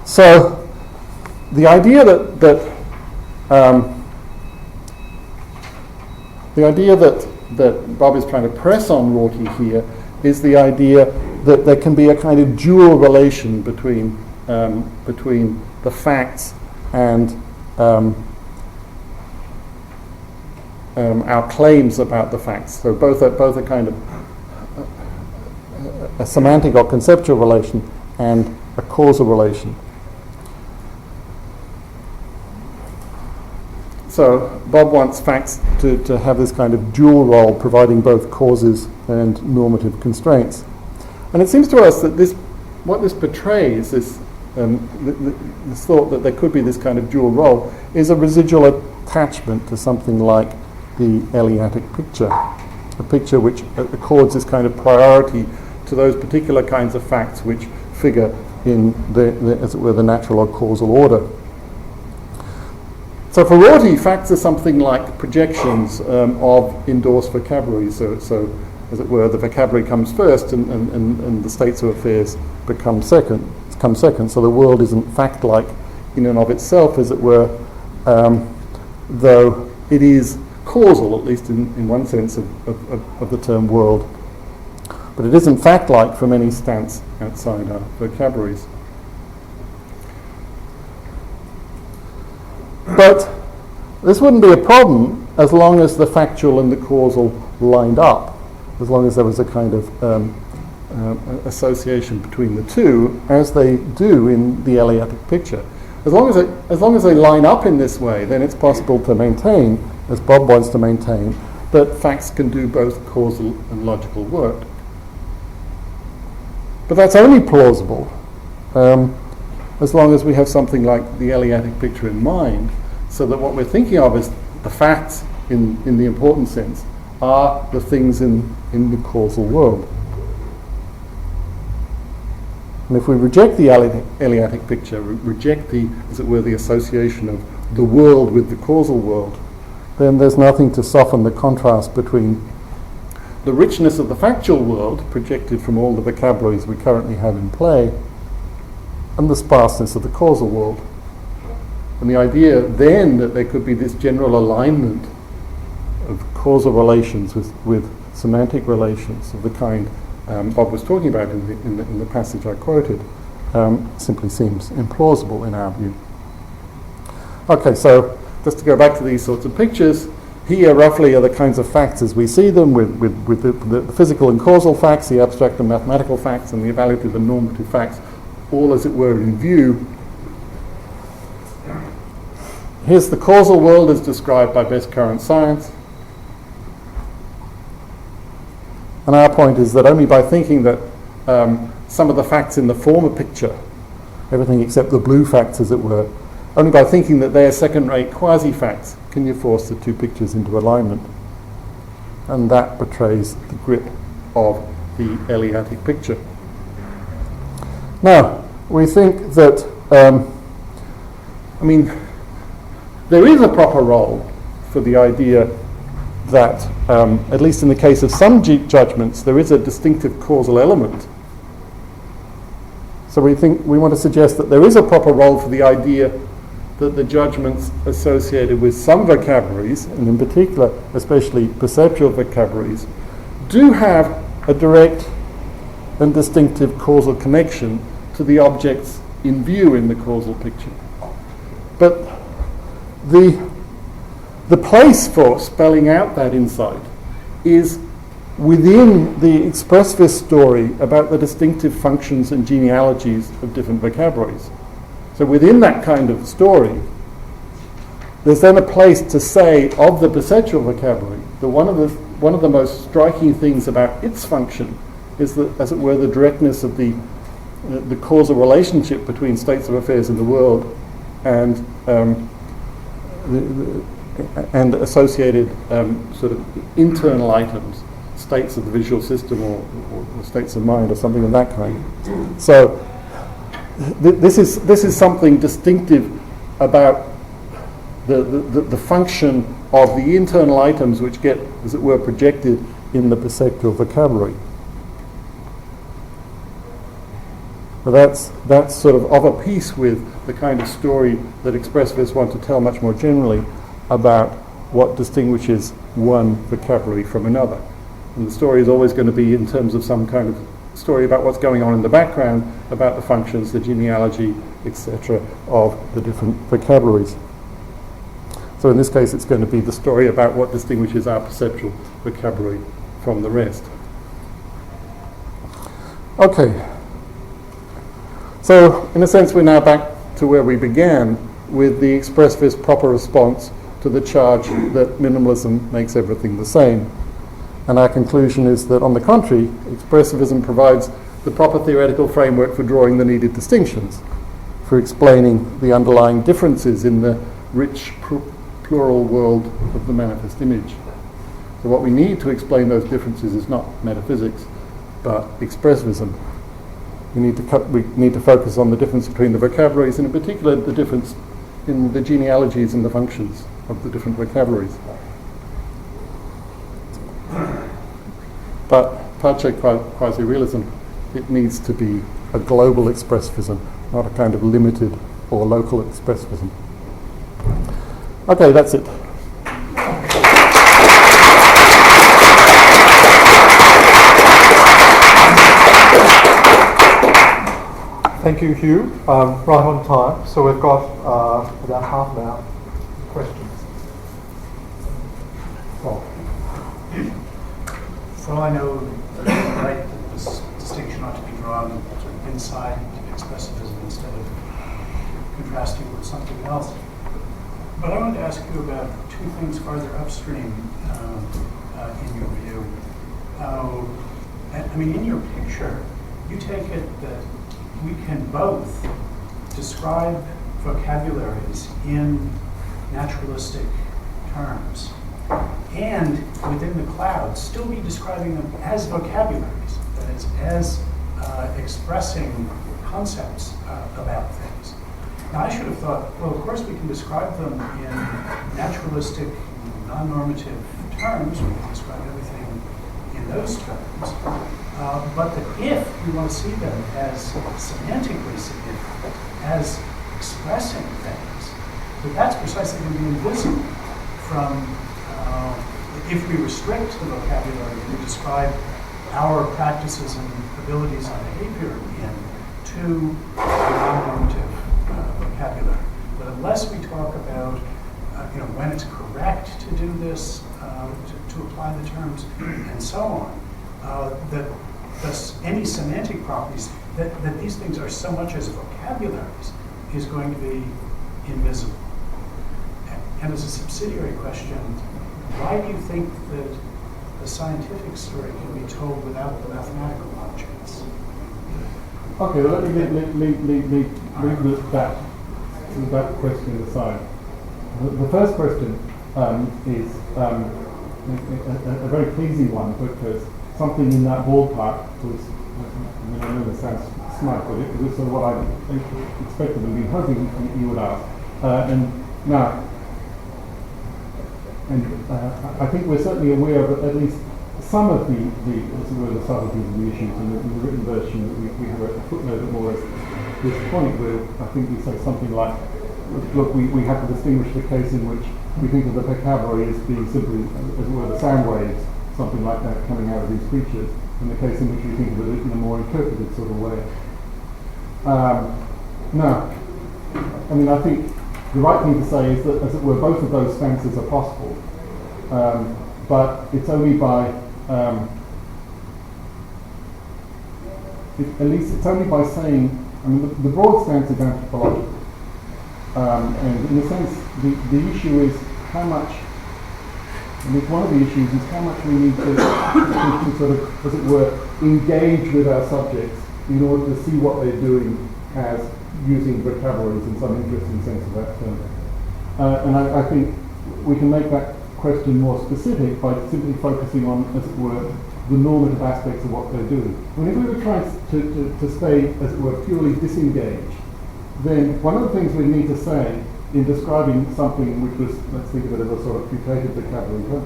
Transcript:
So the idea that Bob is trying to press on Rorty here is the idea that there can be a kind of dual relation between the facts and our claims about the facts. So both a kind of a semantic or conceptual relation and a causal relation. So Bob wants facts to have this kind of dual role, providing both causes and normative constraints. And it seems to us that what this portrays, this thought that there could be this kind of dual role, is a residual attachment to something like the Eleatic picture, a picture which accords this kind of priority to those particular kinds of facts which figure in as it were, the natural or causal order. So for Rorty, facts are something like projections of endorsed vocabularies. So as it were, the vocabulary comes first and the states of affairs come second. So the world isn't fact-like in and of itself, as it were, though it is causal, at least in one sense of the term world. But it isn't fact-like from any stance outside our vocabularies. But this wouldn't be a problem as long as the factual and the causal lined up, as long as there was a kind of association between the two, as they do in the Eleatic picture. As long as they line up in this way, then it's possible to maintain, as Bob wants to maintain, that facts can do both causal and logical work. But that's only plausible as long as we have something like the Eleatic picture in mind, so that what we're thinking of as the facts in the important sense are the things in the causal world. And if we reject the Eleatic picture, reject as it were, the association of the world with the causal world, then there's nothing to soften the contrast between the richness of the factual world, projected from all the vocabularies we currently have in play, and the sparseness of the causal world. And the idea then that there could be this general alignment of causal relations with semantic relations of the kind Bob was talking about in the passage I quoted simply seems implausible in our view. Okay, so just to go back to these sorts of pictures, here roughly are the kinds of facts as we see them, with the physical and causal facts, the abstract and mathematical facts, and the evaluative and normative facts, all as it were in view. Here's the causal world as described by best current science. And our point is that only by thinking that some of the facts in the former picture, everything except the blue facts as it were, only by thinking that they are second-rate quasi-facts can you force the two pictures into alignment. And that betrays the grip of the Eleatic picture. Now, we think that, there is a proper role for the idea that, at least in the case of some judgments, there is a distinctive causal element. So we want to suggest that there is a proper role for the idea that the judgments associated with some vocabularies, and in particular, especially perceptual vocabularies, do have a direct and distinctive causal connection to the objects in view in the causal picture. But the place for spelling out that insight is within the expressivist story about the distinctive functions and genealogies of different vocabularies. So within that kind of story, there's then a place to say of the perceptual vocabulary that one of the most striking things about its function is that, as it were, the directness of the causal relationship between states of affairs in the world and associated sort of internal items, states of the visual system or states of mind or something of that kind. So this is something distinctive about the function of the internal items which get, as it were, projected in the perceptual vocabulary. But that's sort of a piece with the kind of story that expressivists want to tell much more generally about what distinguishes one vocabulary from another. And the story is always going to be in terms of some kind of story about what's going on in the background, about the functions, the genealogy, etc. of the different vocabularies. So in this case it's going to be the story about what distinguishes our perceptual vocabulary from the rest. Okay. So in a sense we're now back to where we began, with the expressivist proper response to the charge that minimalism makes everything the same. And our conclusion is that, on the contrary, expressivism provides the proper theoretical framework for drawing the needed distinctions, for explaining the underlying differences in the rich plural world of the manifest image. So what we need to explain those differences is not metaphysics, but expressivism. We need to focus on the difference between the vocabularies, and in particular the difference in the genealogies and the functions of the different vocabularies. But parce quasi-realism, it needs to be a global expressivism, not a kind of limited or local expressivism. Okay, that's it. Thank you, Hugh. Right on time, so we've got about half an hour questions. Oh. So I know that this distinction ought to be drawn sort of inside expressivism instead of contrasting with something else. But I wanted to ask you about two things farther upstream in your view. I mean, in your picture, you take it that we can both describe vocabularies in naturalistic terms and within the cloud still be describing them as vocabularies, that is, as expressing concepts about things. Now, I should have thought, well, of course we can describe them in naturalistic, non-normative terms. We can describe everything in those terms. But that if we want to see them as semantically significant, as expressing things, that's precisely going to be invisible from, if we restrict the vocabulary and we describe our practices and abilities and behavior in to non-normative vocabulary. But unless we talk about when it's correct to do this, to apply the terms, and so on, that any semantic properties, that these things are so much as vocabularies, is going to be invisible. And as a subsidiary question, why do you think that the scientific story can be told without the mathematical objects? Okay, well, let me leave that question aside. The first question is a very pleasing one, because something in that ballpark was, I know this sounds smart, but it was sort of what I expected and been hoping you would ask. I think we're certainly aware of at least some of the subtleties of the issues in the written version. We have a footnote that more or less this point where I think we say something like, look, we have to distinguish the case in which we think of the vocabulary as being simply, as it were, the sound waves, something like that coming out of these creatures, and the case in which we think of it in a more interpreted sort of way. I think the right thing to say is that, as it were, both of those stances are possible, but it's only by, it's only by saying, the broad stance is anthropological, and in a sense, the issue is how much. One of the issues is how much we need to sort of, as it were, engage with our subjects in order to see what they're doing as using vocabularies in some interesting sense of that term. And I think we can make that question more specific by simply focusing on, as it were, the normative aspects of what they're doing. If we were trying to stay, as it were, purely disengaged, then one of the things we need to say in describing something which was, let's think of it as a sort of putative vocabulary,